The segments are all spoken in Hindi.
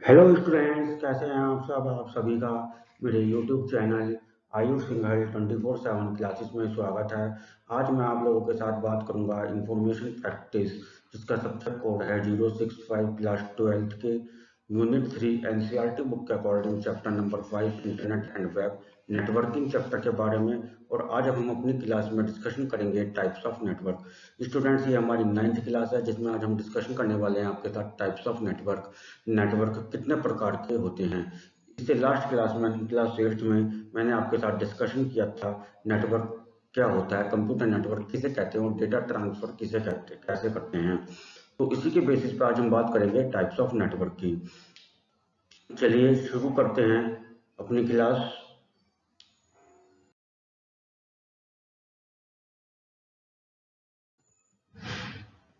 हेलो स्टूडेंट्स, कैसे हैं आप सब? आप सभी का मेरे YouTube channel Ayush Singhal 24/7 classes में स्वागत है। आज मैं आप लोगों के साथ बात करूंगा इंफॉर्मेशन प्रैक्टिस, जिसका सब्जेक्ट कोड है 065 क्लास 12 के यूनिट 3 एनसीईआरटी बुक के according chapter number 5 internet and web networking chapter के बारे में। और आज हम अपनी क्लास में डिस्कशन करेंगे टाइप्स ऑफ नेटवर्क। स्टूडेंट्स, ये हमारी 9th क्लास है जिसमें आज हम डिस्कशन करने वाले हैं आपके साथ टाइप्स ऑफ नेटवर्क। नेटवर्क कितने प्रकार के होते हैं। इससे लास्ट क्लास में क्लास 8 में मैंने आपके साथ डिस्कशन किया था नेटवर्क क्या होता है, कंप्यूटर नेटवर्क किसे कहते हैं और डेटा ट्रांसफर किसे कहते हैं, कैसे करते हैं। तो इसी के बेसिस पे आज हम बात करेंगे टाइप्स ऑफ नेटवर्क की। चलिए शुरू करते हैं अपनी क्लास।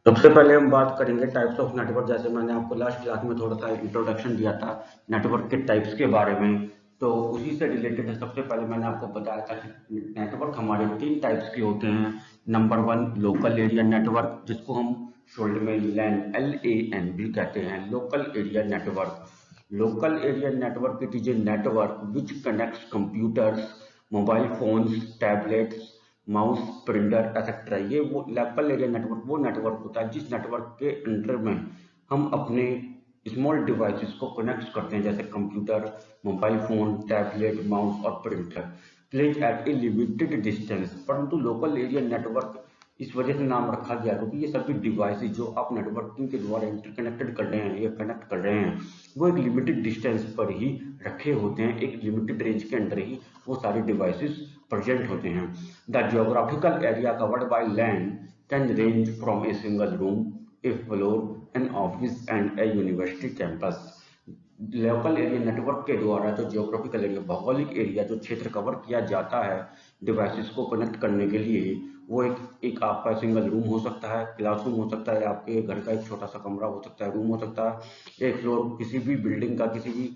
सबसे पहले हम बात करेंगे टाइप्स ऑफ नेटवर्क। जैसे मैंने आपको लास्ट क्लास में थोड़ा सा इंट्रोडक्शन दिया था नेटवर्क के टाइप्स के बारे में, तो उसी से रिलेटेड है। सबसे पहले मैंने आपको बताया था कि नेटवर्क हमारे 3 टाइप्स के होते हैं। नंबर 1 लोकल एरिया नेटवर्क, जिसको हम शॉर्ट में लैन LAN भी कहते हैं, local area network. Local area network it is a network which connects computers, mobile phones, tablets, mouse, printer etcetera. ये वो लोकल एरिया नेटवर्क वो नेटवर्क होता है जिस नेटवर्क के अंडर में हम अपने स्मॉल डिवाइसेस को कनेक्ट करते हैं, जैसे computer, mobile phone, tablet, mouse और printer, place at a limited distance. परंतु लोकल एरिया नेटवर्क इस वजह से नाम रखा गया क्योंकि ये सभी डिवाइसेस जो आप नेटवर्किंग के द्वारा इंटरकनेक्टेड कर रहे हैं या कनेक्ट कर रहे हैं, वो एक लिमिटेड डिस्टेंस पर ही रखे होते हैं, एक लिमिटेड रेंज के अंदर ही वो सारे डिवाइसेस प्रेजेंट होते हैं। The geographical area covered by land can range from a single room, A floor, an office and A university campus. Local area network के द्वारा जो जियोग्राफिकल एरिया, भौगोलिक एरिया, जो क्षेत्र कवर किया जाता है डिवाइसेस को कनेक्ट करने के लिए, वो एक आपका सिंगल रूम हो सकता है, क्लासरूम हो सकता है, आपके घर का एक छोटा सा कमरा हो सकता है, रूम हो सकता है, एक फ्लोर किसी भी बिल्डिंग का, किसी भी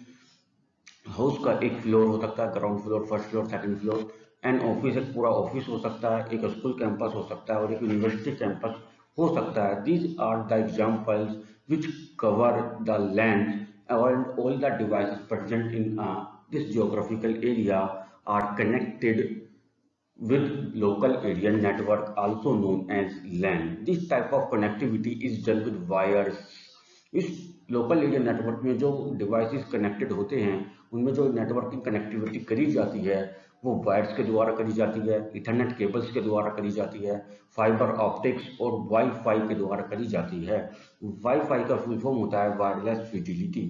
हाउस का एक फ्लोर हो सकता है, ground floor, first floor, second floor. An office एक पूरा ऑफिस हो सकता है, एक स्कूल कैंपस हो सकता है और एक यूनिवर्सिटी कैंपस हो सकता है। These are the examples which cover the LAN and all the devices present in this geographical area are connected with local area network, also known as LAN. This type of connectivity is done with wires. इस लोकल एरिया नेटवर्क में जो डिवाइसेस कनेक्टेड होते हैं उनमें जो नेटवर्किंग कनेक्टिविटी करी जाती है वो वायर्स के द्वारा करी जाती है, इथरनेट केबल्स के द्वारा करी जाती है, फाइबर ऑप्टिक्स और वाईफाई के द्वारा करी जाती है। वाईफाई का फुल फॉर्म होता है वायरलेस फिजिलिटी।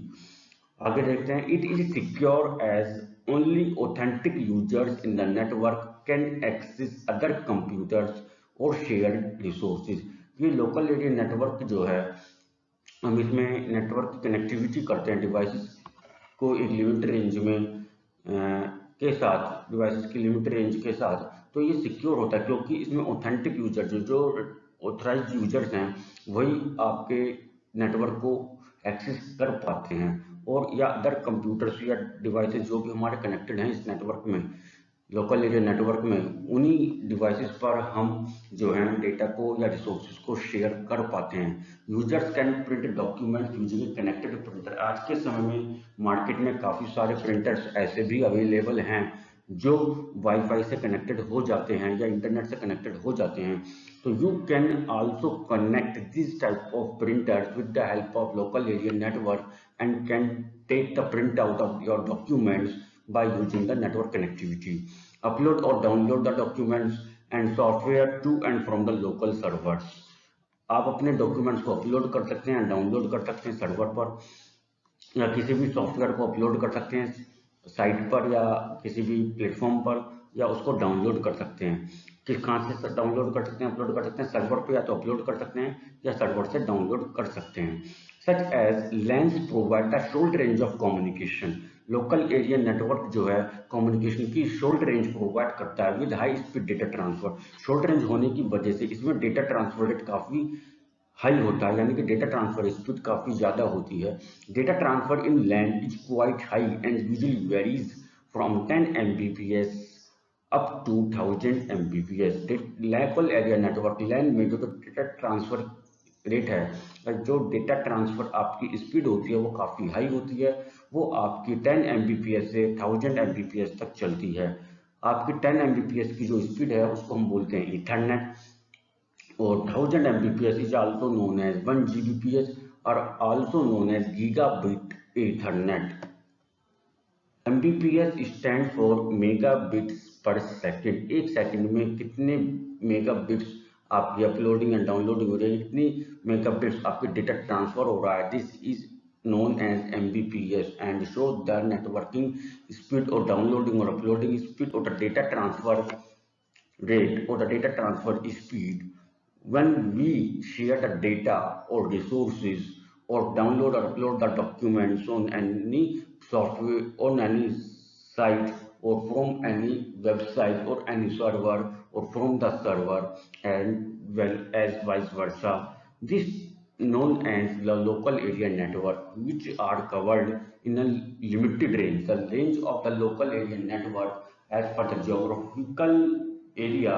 आगे देखते हैं, it is secure as only authentic users in the network can access other computers और शेयर रिसोर्सेज। ये लोकल एरिया नेटवर्क जो है, हम इसमें नेटवर्क की कनेक्टिविटी करते हैं डिवाइसेस को एक लिमिट रेंज में के साथ, डिवाइसेस की लिमिट रेंज के साथ। तो ये सिक्योर होता है क्योंकि इसमें ऑथेंटिक यूजर जो ऑथराइज्ड यूजर्स हैं वही आपके नेटवर्क को एक्सेस कर पाते हैं, और या अदर कंप्यूटर्स या डिवाइसेस जो भी हमारे कनेक्टेड हैं इस नेटवर्क में, लोकल एरिया नेटवर्क में, उन्हीं डिवाइसेस पर हम जो है डेटा को या रिसोर्सेज को शेयर कर पाते हैं। Users can print document using connected printer. आज के समय में मार्केट में काफ़ी सारे प्रिंटर्स ऐसे भी अवेलेबल हैं जो वाईफाई से कनेक्टेड हो जाते हैं या इंटरनेट से कनेक्टेड हो जाते हैं। तो you can also connect this type of printers with the help of local area network and can take the print out of your documents by using the network connectivity. Upload or download the documents and software to and from the local servers. आप अपने डॉक्यूमेंट्स को अपलोड कर सकते हैं, डाउनलोड कर सकते हैं सर्वर पर, या किसी भी सॉफ्टवेयर को अपलोड कर सकते हैं साइट पर या किसी भी प्लेटफॉर्म पर, या उसको डाउनलोड कर सकते हैं। किस कहाँ से डाउनलोड कर सकते हैं, अपलोड कर सकते हैं सर्वर पर, या तो अपलोड कर सकते हैं या सर्वर से डाउनलोड कर सकते हैं। Such as LANs provide the short range of communication. Local area network जो है कम्युनिकेशन की शॉर्ट रेंज प्रोवाइड करता है with high speed data transfer. Short range होने की वजह से इसमें डेटा ट्रांसफर रेट काफ़ी हाई होता है, यानी कि डेटा ट्रांसफर स्पीड काफ़ी ज़्यादा होती है। Data transfer in LAN is quite high and usually varies from 10 Mbps up to 1000 Mbps। Local area network LAN में जो डेटा ट्रांसफर रेट है, जो डेटा ट्रांसफर आपकी स्पीड होती है वो काफ़ी हाई होती है। वो आपकी 10 Mbps से 1000 Mbps तक चलती है। आपकी 10 Mbps की जो स्पीड है उसको हम बोलते हैं ईथरनेट, और 1000 Mbps is also known as 1 Gbps or also known as Gigabit Ethernet. Mbps stand for megabits पर सेकेंड। एक सेकंड में कितने मेगाबिट्स आपकी अपलोडिंग एंड डाउनलोडिंग हो रही है, कितनी मेगाबिट्स आपके डेटा ट्रांसफर हो रहा है, this is known as Mbps and show the networking speed or downloading or uploading speed or the data transfer rate or the data transfer speed when we share the data or resources or download or upload the documents on any software on any site or from any website or any server or from the server, and well as vice versa. This known as the local area network, which are covered in a limited range. The range of the local area network as per the geographical area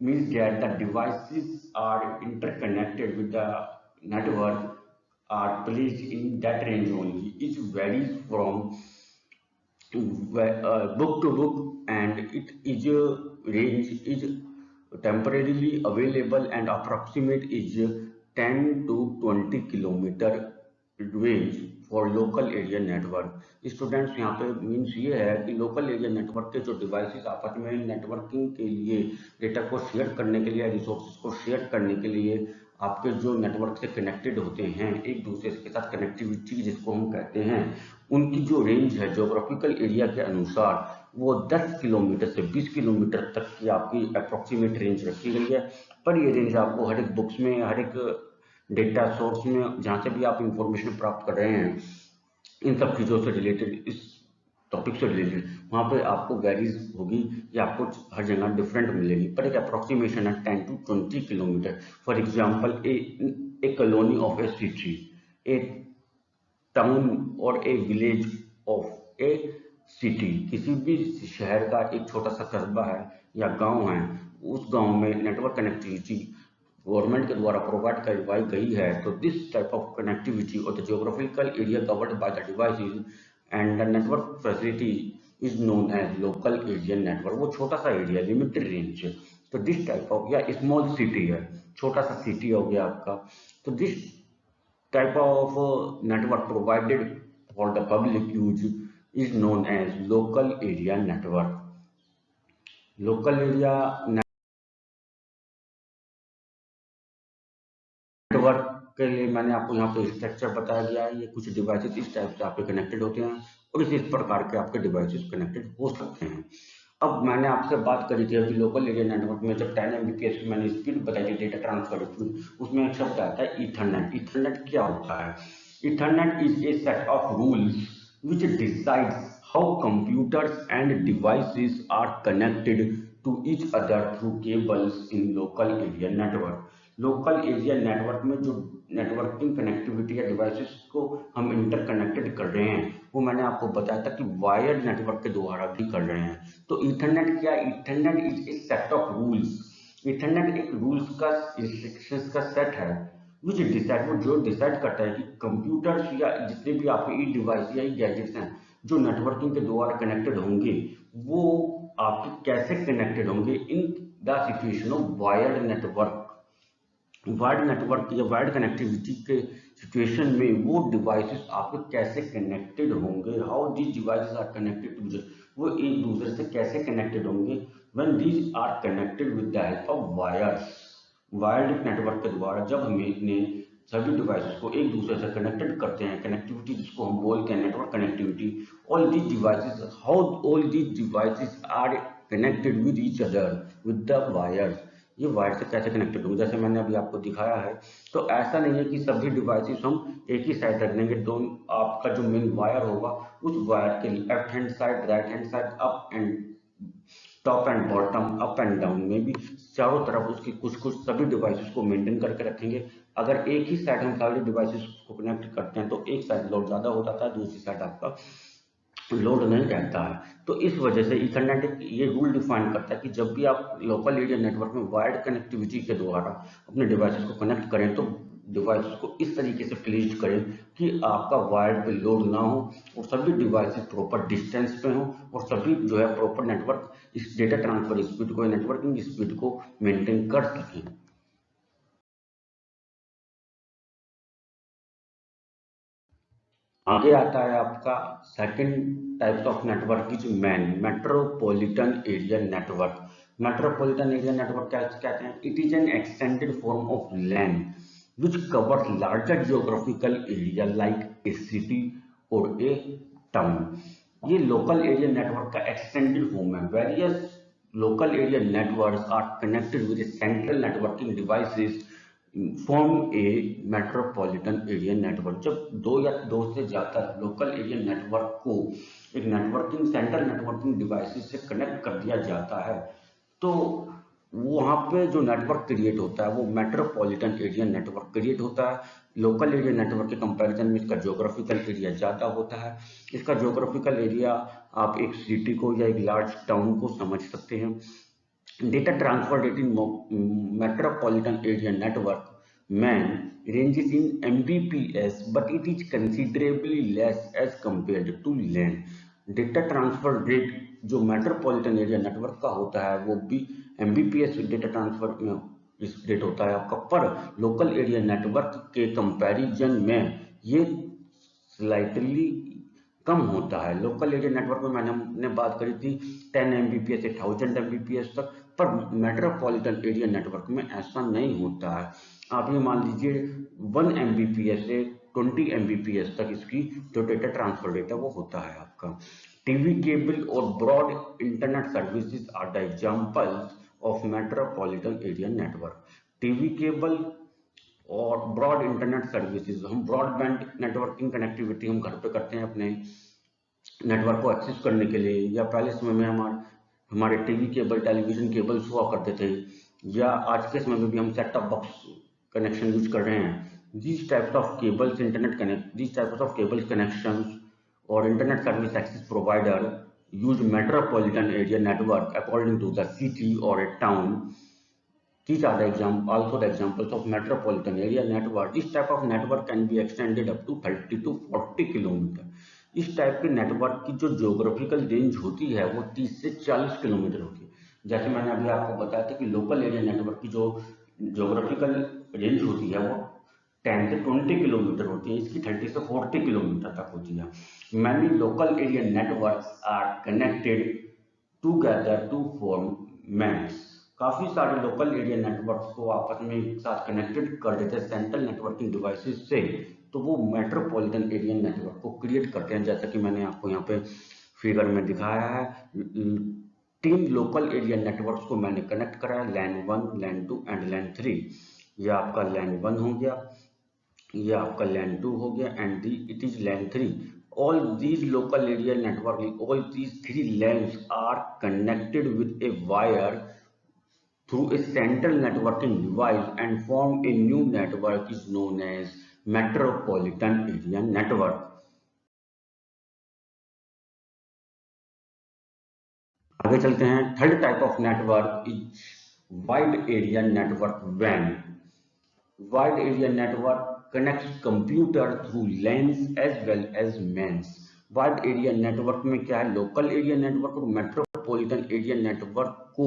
means that the devices are interconnected with the network are placed in that range only. It varies from book to book, and it is range is temporarily available and approximate is 10 to 20 kilometre range for local area network. Students यहाँ पे मीन्स ये है कि लोकल एरिया नेटवर्क के जो डिवाइसेस आपस में नेटवर्किंग के लिए डेटा को शेयर करने के लिए, रिसोर्सेज को शेयर करने के लिए आपके जो नेटवर्क से कनेक्टेड होते हैं, एक दूसरे के साथ कनेक्टिविटी जिसको हम कहते हैं, उनकी जो रेंज है जोग्राफिकल एरिया के अनुसार वो 10 किलोमीटर से 20 किलोमीटर तक की आपकी अप्रोक्सीमेट रेंज रखी गई है। पर ये रेंज आपको हर एक बुक्स में, हर एक डेटा सोर्स में, जहाँ से भी आप इंफॉर्मेशन प्राप्त कर रहे हैं इन सब चीज़ों से रिलेटेड, इस टॉपिक से रिलेटेड, वहाँ पे आपको वैरीज होगी या आपको हर जगह डिफरेंट मिलेगी, पर एक अप्रोक्सीमेशन है 10 to 20 kilometre. For example a colony of a city, a town और a village of a city, किसी भी शहर का एक छोटा सा कस्बा है या गांव है, उस गांव में नेटवर्क कनेक्टिविटी गवर्नमेंट के द्वारा प्रोवाइड करवाई गई है। तो दिस टाइप ऑफ कनेक्टिविटी और the geographical area covered by the devices and the network facility is known as local area network. वो छोटा सा एरिया, लिमिटेड रेंज। तो दिस टाइप ऑफ, या स्मॉल सिटी है, छोटा सा सिटी हो गया आपका, तो this type of network provided for the public use is known as local area network. Local area network के लिए मैंने आपको यहाँ पे स्ट्रक्चर बताया गया है। ये कुछ डिवाइसेस इस टाइप से आपके कनेक्टेड होते हैं और इस प्रकार के आपके डिवाइसेस कनेक्टेड हो सकते हैं। अब मैंने आपसे बात करी थी अभी लोकल एरिया नेटवर्क में, जब 10 Mbps की मैंने स्पीड बताई थी डेटा ट्रांसफर स्पीड, उसमें एक शब्द आता है ईथरनेट। ईथरनेट क्या होता है? Ethernet is a set of rules which decides how computers and devices are connected to each other through cables in local area network. Local area network में जो नेटवर्किंग कनेक्टिविटी या डिवाइसेस को हम इंटरकनेक्टेड कर रहे हैं, वो मैंने आपको बताया था कि वायर्ड नेटवर्क के द्वारा भी कर रहे हैं। तो ईथरनेट क्या? Ethernet is a set of rules. Ethernet एक रूल्स का, रिस्ट्रिक्शंस का सेट है विच डिसाइड, वो जो डिसाइड करता है कि कंप्यूटर्स या जितने भी आपके ई डिवाइस या ई गैजेट्स हैं जो नेटवर्किंग के द्वारा कनेक्टेड होंगे, वो आपके कैसे कनेक्टेड होंगे in the situation of wired network. Wired network या वायर्ड कनेक्टिविटी के सिचुएशन में वो डिवाइसेस आपके कैसे कनेक्टेड होंगे, how these devices are connected to, वो एक दूसरे से कैसे कनेक्टेड होंगे when these are connected with the help of wires. Wired network के द्वारा जब हम इतने सभी डिवाइसेस को एक दूसरे से कनेक्टेड करते हैं, कनेक्टिविटी जिसको हम बोलते हैं network connectivity, all these devices, how all these devices are connected with each other with the wires. ये वायर से कैसे कनेक्टेड होंगे, जैसे मैंने अभी आपको दिखाया है। तो ऐसा नहीं है कि सभी डिवाइसेस हम एक ही साइड रख देंगे, दोनों आपका जो मेन वायर होगा उस वायर के left hand side, right hand side, up and top and bottom, up and down में भी चारों तरफ उसकी कुछ कुछ सभी डिवाइसेस को मेंटेन करके रखेंगे। अगर एक ही साइड हम सारे डिवाइसेस को कनेक्ट करते हैं तो एक साइड लोड ज्यादा हो जाता है, दूसरी साइड आपका लोड नहीं रहता है। तो इस वजह से ईथरनेट ये रूल डिफाइन करता है कि जब भी आप लोकल एरिया नेटवर्क में वायर्ड कनेक्टिविटी के द्वारा अपने डिवाइसेस को कनेक्ट करें, तो डिवाइसेस को इस तरीके से प्लेस्ड करें कि आपका वायर्ड पे लोड ना हो और सभी डिवाइसेस प्रॉपर डिस्टेंस पे हो और सभी जो है प्रॉपर नेटवर्क इस डेटा ट्रांसफर स्पीड को, नेटवर्किंग स्पीड को मेंटेन कर सकें। आगे आता है आपका second types of network is metropolitan area network. Metropolitan area network क्या कहते हैं? It is an extended form of LAN which covers larger geographical area like a city or a town। ये लोकल एरिया नेटवर्क का एक्सटेंडेड फॉर्म है। Various local area networks are connected with central networking devices form a metropolitan area network. जब दो या दो से ज्यादा लोकल एरिया नेटवर्क को एक नेटवर्किंग सेंट्रल नेटवर्किंग डिवाइसेस से कनेक्ट कर दिया जाता है, तो वहाँ पे जो नेटवर्क क्रिएट होता है वो मेट्रोपॉलिटन एरिया नेटवर्क क्रिएट होता है। लोकल एरिया नेटवर्क के कंपैरिजन में इसका ज्योग्राफिकल एरिया ज़्यादा होता है। इसका ज्योग्राफिकल एरिया आप एक सिटी को या एक लार्ज टाउन को समझ सकते हैं। Data transferred in metropolitan area network man ranges in Mbps, but it is considerably less as compared to LAN। Data transfer rate जो मेट्रोपॉलिटन एरिया नेटवर्क का होता है वो भी Mbps डेटा ट्रांसफर में इस रेट होता है आपका, पर लोकल एरिया नेटवर्क के कंपैरिजन में ये स्लाइटली कम होता है। लोकल एरिया नेटवर्क में हमने बात करी थी 10 Mbps से 1000 Mbps तक, पर मेट्रोपॉलिटन एरिया नेटवर्क में ऐसा नहीं होता है। आप ये मान लीजिए 1 Mbps से 20 Mbps तक इसकी जो डेटा ट्रांसफर रेट है वो होता है आपका। टीवी केबल और broad internet services are the examples of metropolitan area network. TV cable और ब्रॉड इंटरनेट सर्विसेज, हम ब्रॉडबैंड नेटवर्किंग कनेक्टिविटी हम घर पे करते हैं अपने नेटवर्क को एक्सेस करने के लिए, या पहले समय में हमारे टीवी केबल, टेलीविजन केबल्स हुआ करते थे, या आज के समय में भी हम set top box connection use कर रहे हैं। these types of cables internet connect these types of cables connections or internet service access provider use metropolitan area network according to the city or a town। These are also the examples of metropolitan area network। This type of network can be extended up to 30 to 40 kilometre. इस टाइप के नेटवर्क की जो ज्योग्राफिकल रेंज होती है वो 30 से 40 किलोमीटर होती है। जैसे मैंने अभी आपको बताया था कि लोकल एरिया नेटवर्क की जो ज्योग्राफिकल रेंज होती है वो 10 से 20 किलोमीटर होती है, इसकी 30 से 40 किलोमीटर तक होती है। Many local area networks are connected together to form MANs. काफी सारे लोकल एरिया नेटवर्क्स को आपस में एक साथ कनेक्टेड कर देते हैं सेंट्रल नेटवर्किंग डिवाइसेस से, तो वो मेट्रोपॉलिटन एरिया नेटवर्क को क्रिएट करते हैं। जैसा कि मैंने आपको यहाँ पे फिगर में दिखाया है, 3 लोकल एरिया नेटवर्क्स को मैंने कनेक्ट करा है, लैन 1, लैन 2 एंड लैन 3। ये आपका लैन 1 हो गया, ये आपका लैन 2 हो गया, and it is LAN 3। all these local area network, all these 3 LANs are connected with a wire through a central networking device and form a new network is known as metropolitan area network। आगे चलते हैं। Third type of network is wide area network WAN। Wide area network connects computer through LANs as well as MANs। Wide area network में क्या है, लोकल एरिया नेटवर्क और मेट्रोपॉलिटन एरिया नेटवर्क को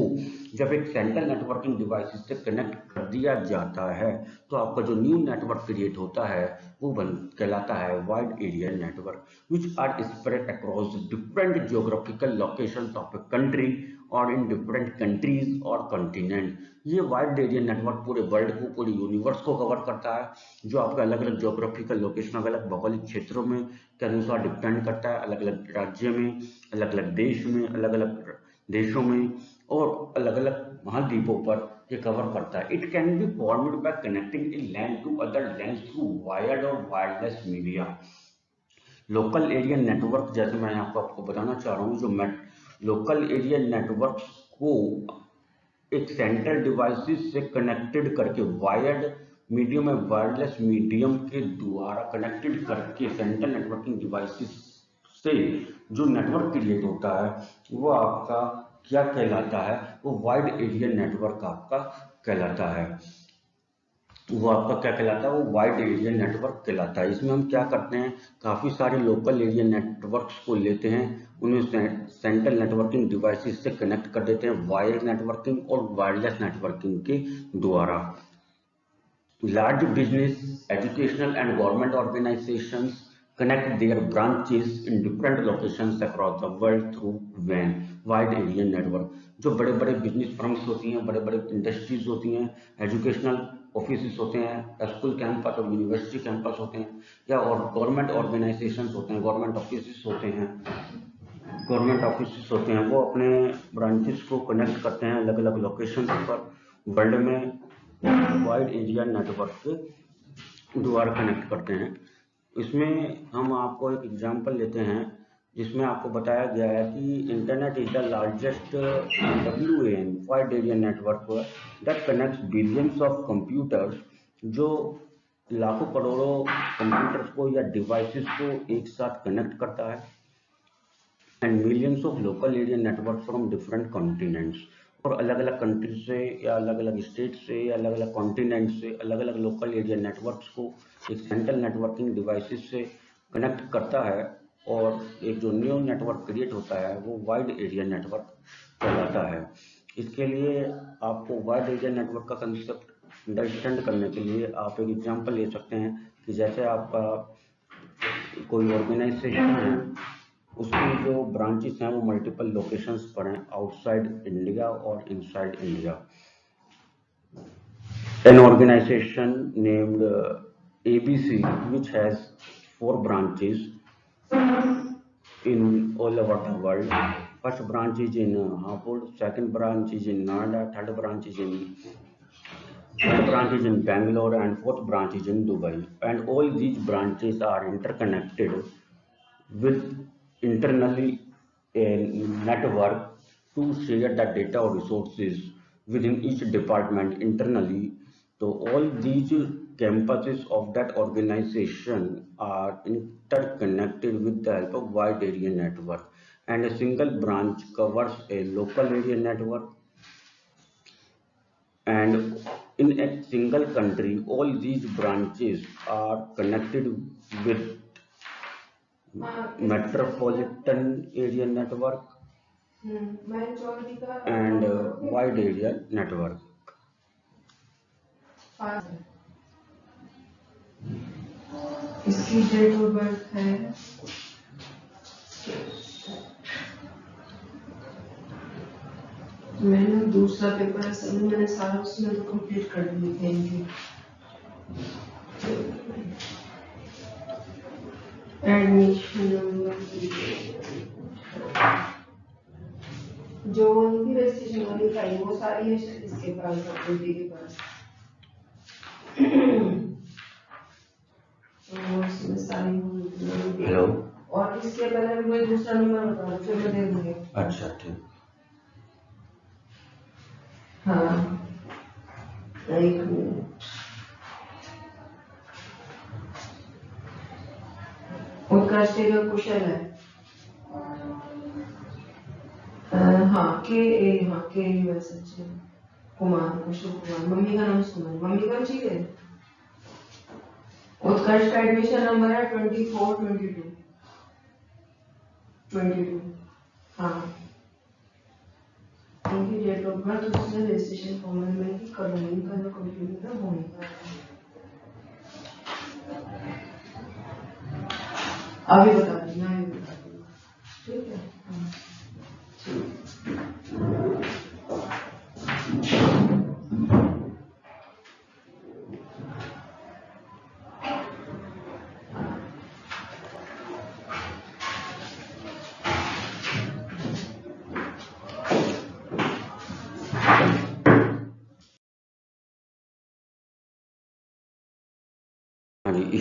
जब एक सेंट्रल नेटवर्किंग डिवाइस से कनेक्ट कर दिया जाता है तो आपका जो न्यू नेटवर्क क्रिएट होता है वो कहलाता है wide area network, which are spread across different geographical locations of a country और इन डिफरेंट कंट्रीज और कॉन्टिनेंट। ये वाइड एरिया नेटवर्क पूरे वर्ल्ड को, पूरे यूनिवर्स को कवर करता है, जो आपका अलग अलग ज्योग्राफिकल लोकेशन, अलग अलग भौगोलिक क्षेत्रों में के अनुसार डिपेंड करता है, अलग अलग राज्य में, अलग अलग देश में, अलग अलग देशों में और अलग अलग महाद्वीपों पर ये कवर करता है। It can be formed by connecting a land to other land through wired और wireless media. Local area network, जैसे मैं आपको बताना चाह रहा हूँ, जो लोकल एरिया नेटवर्क को एक सेंट्रल डिवाइसेस से कनेक्टेड करके वायर्ड मीडियम में वायरलेस मीडियम के द्वारा कनेक्टेड करके सेंट्रल नेटवर्किंग डिवाइसेस से जो नेटवर्क क्रिएट होता है वो आपका क्या कहलाता है, वो वाइड एरिया नेटवर्क आपका कहलाता है। वो आपका क्या कहलाता है, वो वाइड एरिया नेटवर्क कहलाता है। इसमें हम क्या करते हैं, काफ़ी सारे लोकल एरिया नेटवर्क्स को लेते हैं, उन्हें सेंट्रल नेटवर्किंग डिवाइसेस से कनेक्ट कर देते हैं वायर नेटवर्किंग और वायरलेस नेटवर्किंग के द्वारा। Large business, educational and government organizations connect their branches in different locations across the world through WAN, Wide Area Network। जो बड़े बड़े बिजनेस फर्म्स होती हैं, बड़े बड़े इंडस्ट्रीज होती हैं, एजुकेशनल ऑफिस होते हैं, स्कूल कैंपस और यूनिवर्सिटी कैंपस होते हैं, या और गवर्नमेंट ऑर्गेनाइजेशंस होते हैं, गवर्नमेंट ऑफिस होते हैं, वो अपने ब्रांचेस को कनेक्ट करते हैं अलग अलग लोकेशन पर वर्ल्ड में वाइड एरिया नेटवर्क के द्वारा कनेक्ट करते हैं। इसमें हम आपको एक एग्जांपल लेते हैं जिसमें आपको बताया गया है कि internet is the largest WAN wide area network that connects billions of computers, जो लाखों करोड़ों कंप्यूटर्स को या डिवाइसेस को एक साथ कनेक्ट करता है, and millions of local area network from different continents, और अलग अलग कंट्री से या अलग अलग स्टेट से या अलग अलग कॉन्टिनेंट से अलग अलग लोकल एरिया नेटवर्क्स को एक सेंट्रल नेटवर्किंग डिवाइसेस से कनेक्ट करता है, और एक जो न्यू नेटवर्क क्रिएट होता है वो वाइड एरिया नेटवर्क कहलाता है। इसके लिए आपको वाइड एरिया नेटवर्क का कंसेप्ट अंडरस्टैंड करने के लिए आप एक एग्जांपल ले सकते हैं कि जैसे आपका कोई ऑर्गेनाइजेशन है, उसकी जो ब्रांचेस हैं वो मल्टीपल लोकेशंस पर हैं, आउटसाइड इंडिया और inside India. An organization named ABC, which has 4 branches in all over the world. First branch is in Hapur, second branch is in Noida, third branch is in Bangalore, and fourth branch is in Dubai. And all these branches are interconnected with internally a network to share the data or resources within each department internally. So all these campuses of that organization are interconnected with the help of wide area network, and a single branch covers a local area network. And in a single country, all these branches are connected with metropolitan area network and wide area network. इसकी डेट ऑफ बर्थ है मैंने दूसरा पेपर असल में मैंने सारा उसमें तो कंप्लीट कर दिए थे इनके एडमिशन नंबर जो उनकी रजिस्ट्रेशन वाली फाइल वो सारी है इसके पास अपने के पास तो इसमें सारी हेलो, और इसके पहले मुझे दूसरा नंबर बता दो फिर मैं दे दूंगी। अच्छा ठीक। हाँ एक मिनट, उत्कर्ष का कुशल है। हाँ के US कुमार, कुशल कुमार। मम्मी का नाम सुमन, मम्मी का ठीक है। उत्कर्ष का एडमिशन नंबर है 2422। हाँ इनकी डेट ऑफ बर्थ उसने रजिस्ट्रेशन फॉर्म में की कर रही का जो कंप्यूटर होने का अभी बता देना, ठीक है।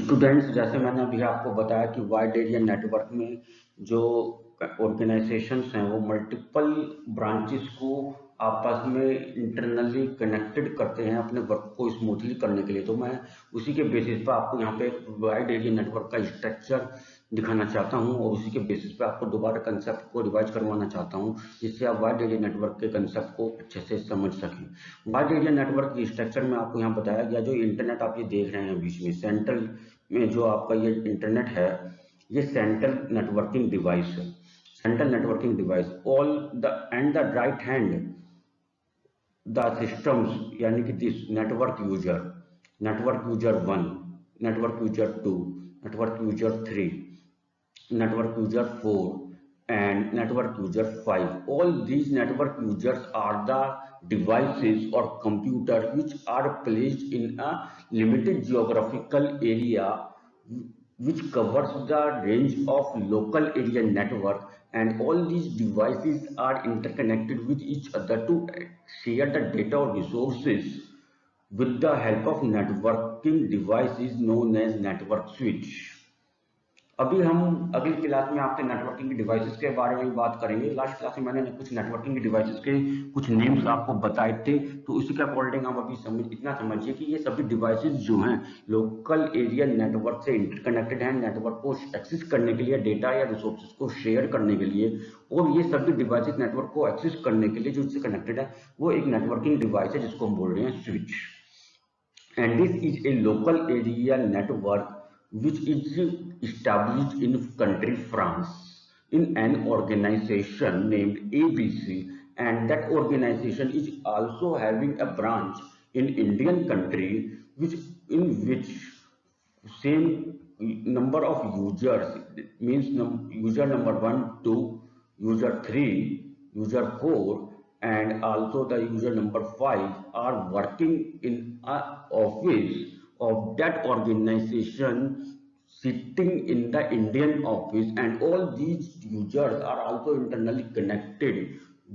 स्टूडेंट्स, जैसे मैंने अभी आपको बताया कि वाइड एरिया नेटवर्क में जो ऑर्गेनाइजेशंस हैं वो मल्टीपल ब्रांचेस को आपस में इंटरनली कनेक्टेड करते हैं अपने वर्क को स्मूथली करने के लिए। तो मैं उसी के बेसिस पर आपको यहाँ पे एक वाइड एरिया नेटवर्क का स्ट्रक्चर दिखाना चाहता हूँ और उसी के बेसिस पे आपको दोबारा कंसेप्ट को रिवाइज करवाना चाहता हूँ, जिससे आप वाइड एरिया नेटवर्क के कंसेप्ट को अच्छे से समझ सकें। वाइड एरिया नेटवर्क के स्ट्रक्चर में आपको यहाँ बताया गया, जो इंटरनेट आप ये देख रहे हैं बीच में सेंट्रल में जो आपका ये इंटरनेट है, ये सेंट्रल नेटवर्किंग डिवाइस है। Central networking device all the end the right hand the systems, यानी कि this network user 1, network user 2, network user 3, network user 4 and network user 5. All these network users are the devices or computer which are placed in a limited geographical area which covers the range of local area network, and all these devices are interconnected with each other to share the data or resources with the help of networking devices known as network switch. अभी हम अगली क्लास में आपके नेटवर्किंग की डिवाइसेस के बारे में बात करेंगे। लास्ट क्लास में मैंने कुछ नेटवर्किंग की डिवाइसेस के कुछ नेम्स आपको बताए थे, तो उसी के अकॉर्डिंग आप अभी इतना समझिए कि ये सभी डिवाइसेस जो हैं लोकल एरिया नेटवर्क से इंटरकनेक्टेड हैं, नेटवर्क को एक्सेस करने के लिए, डेटा या रिसोर्सेज को शेयर करने के लिए। और ये सभी डिवाइसेस नेटवर्क को एक्सेस करने के लिए जो इससे कनेक्टेड है वो एक नेटवर्किंग डिवाइस है जिसको हम बोल रहे हैं switch. And this is a local area network which is established in country France in an organization named ABC, and that organization is also having a branch in Indian country which same number of users, means user number 1, 2, user 3, user 4 and also the user number 5 are working in a office of that organization sitting in the Indian office, and all these users are also internally connected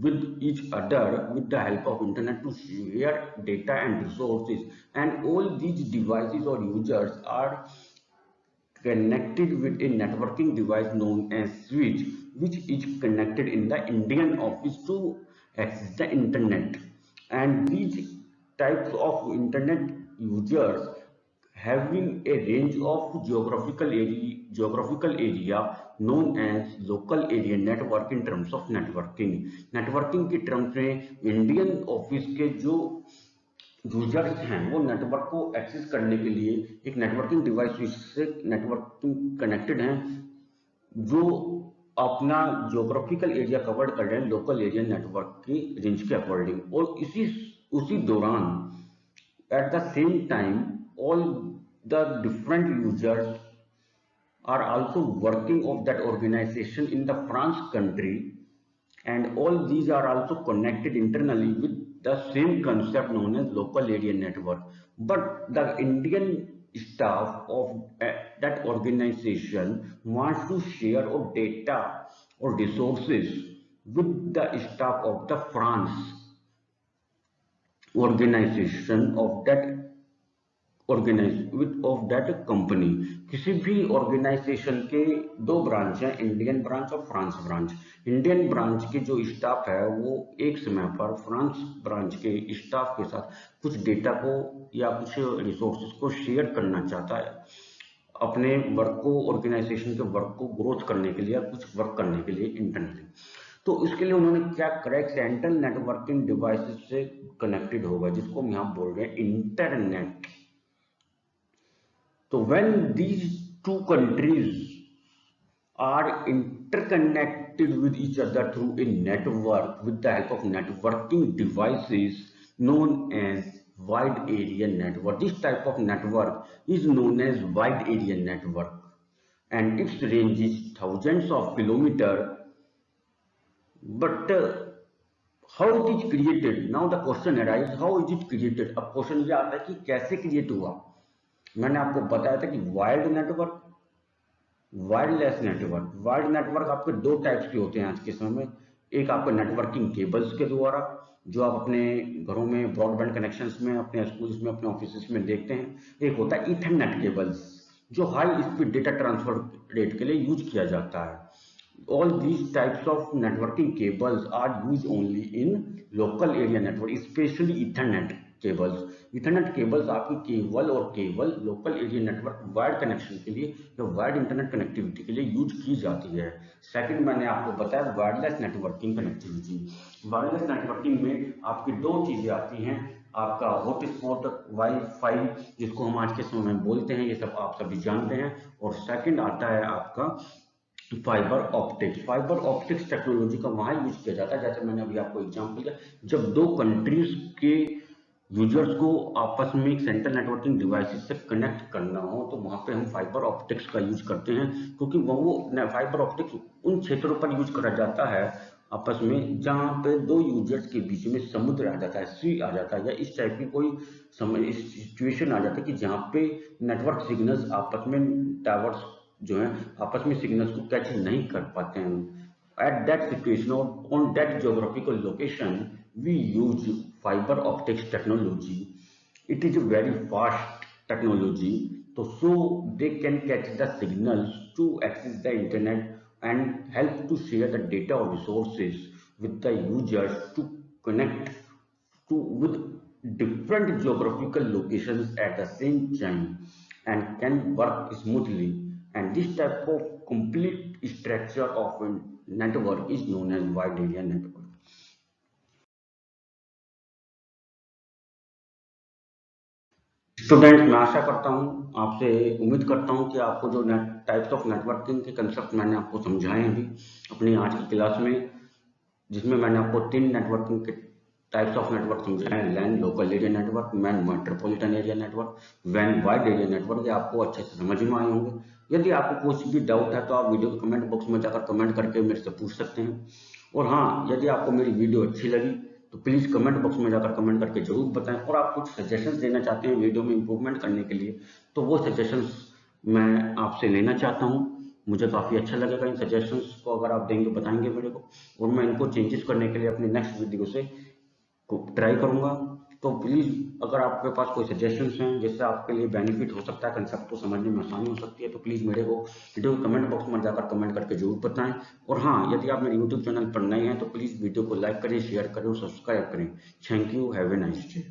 with each other with the help of internet to share data and resources, and all these devices or users are connected with a networking device known as switch, which is connected in the Indian office to access the internet. And these types of internet users having a range of geographical area known as local area network in terms of networking. Networking के टर्म्स में इंडियन ऑफिस के जो यूजर्स हैं वो नेटवर्क को एक्सेस करने के लिए एक नेटवर्किंग डिवाइस से नेटवर्किंग कनेक्टेड हैं जो अपना ज्योग्राफिकल एरिया कवर कर रहे हैं लोकल एरिया नेटवर्क की रेंज के अकॉर्डिंग। और उसी दौरान at the same time all the different users are also working of that organization in the France country, and all these are also connected internally with the same concept known as local area network. But the Indian staff of that organization wants to share of data or resources with the staff of the France organization of that company. किसी भी ऑर्गेनाइजेशन के दो ब्रांच हैं, इंडियन ब्रांच और फ्रांस ब्रांच। इंडियन ब्रांच के जो स्टाफ है वो एक समय पर फ्रांस ब्रांच के स्टाफ के साथ कुछ डेटा को या कुछ रिसोर्सेज को शेयर करना चाहता है अपने वर्क को, ऑर्गेनाइजेशन के वर्क को ग्रोथ करने के लिए या कुछ वर्क करने के लिए इंटरनली। तो इसके लिए उन्होंने क्या करा, एक सेंट्रल नेटवर्किंग डिवाइसेस से कनेक्टेड होगा जिसको हम यहाँ बोल रहे हैं internet. So when these two countries are interconnected with each other through a network with the help of networking devices known as wide area network, this type of network is known as wide area network, and its range is thousands of kilometers. But how it is created? Now the question arises, how is it created? अब क्वेश्चन ये आता है कि कैसे क्रिएट हुआ। मैंने आपको बताया था कि wired network, wireless network. Wired network आपके दो टाइप्स के होते हैं आज के समय में। एक आपका नेटवर्किंग केबल्स के द्वारा जो आप अपने घरों में ब्रॉडबैंड कनेक्शंस में, अपने स्कूल्स में, अपने ऑफिस में देखते हैं। एक होता है ईथरनेट केबल्स जो high speed data transfer rate के लिए यूज किया जाता है। all these types of networking cables are used only in local area network, especially Ethernet cables. Ethernet cables आपकी केवल और केवल local area network wired connection के लिए या वायर्ड इंटरनेट कनेक्टिविटी के लिए यूज की जाती है। सेकंड मैंने आपको बताया wireless networking connectivity. Wireless networking में आपकी दो चीजें आती हैं, आपका हॉटस्पॉट वाईफाई जिसको हम आज के समय में बोलते हैं, ये सब आप सभी जानते हैं, और सेकंड आता है आपका fibre optics. Fibre optics technology का वहां यूज किया जाता है, जैसे मैंने अभी आपको एग्जांपल दिया, जब दो कंट्रीज के यूजर्स को आपस में एक सेंट्रल नेटवर्किंग डिवाइसेस से कनेक्ट करना हो तो वहां पे हम फाइबर ऑप्टिक्स का यूज करते हैं, क्योंकि वो फाइबर ऑप्टिक्स उन क्षेत्रों पर यूज करा जाता है आपस में जहां पे दो यूजर्स के बीच में समुद्र आ जाता है, सी आ जाता है, या इस टाइप की कोई समय सिचुएशन आ जाता है कि जहां पे नेटवर्क सिग्नल्स आपस में टावर्स जो है आपस में सिग्नल्स को कैच नहीं कर पाते हैं। At that situation or on that geographical location, we use fiber optics technology. It is a very fast technology, so they can catch the signals to access the internet and help to share the data or resources with the users to connect to with different geographical locations at the same time and can work smoothly. And this type of complete structure of a network is known as wide area network. Student, मैं आशा करता हूँ, आपसे उम्मीद करता हूँ कि आपको जो टाइप्स ऑफ नेटवर्किंग के कंसेप्ट मैंने आपको समझाए अभी अपनी आज की क्लास में, जिसमें मैंने आपको 3 नेटवर्किंग के टाइप्स ऑफ नेटवर्क समझाए हैं, LAN local area network, MAN metropolitan area network, वैन वाइड एरिया नेटवर्क, ये आपको अच्छे से समझ में आए होंगे। यदि आपको कुछ भी डाउट है तो आप वीडियो के कमेंट बॉक्स में जाकर कमेंट करके मेरे से पूछ सकते हैं। और हाँ, यदि आपको मेरी वीडियो अच्छी लगी तो प्लीज कमेंट बॉक्स में जाकर कमेंट करके जरूर बताएं, और आप कुछ सजेशंस देना चाहते हैं वीडियो में इंप्रूवमेंट करने के लिए तो वो सजेशंस मैं आपसे लेना चाहता हूँ। मुझे काफी अच्छा लगेगा इन सजेशंस को अगर आप देंगे, बताएंगे मेरे को, और मैं इनको चेंजेस करने के लिए अपने नेक्स्ट वीडियो से ट्राई करूंगा। तो प्लीज अगर आपके पास कोई सजेशंस हैं जिससे आपके लिए बेनिफिट हो सकता है, कंसेप्ट को समझने में आसानी हो सकती है, तो प्लीज मेरे को वीडियो कमेंट बॉक्स में जाकर कमेंट करके जरूर बताएं। और हाँ, यदि आप मेरे यूट्यूब चैनल पर नए हैं तो प्लीज वीडियो को लाइक करें, शेयर करें और सब्सक्राइब करें। Thank you, have a nice day.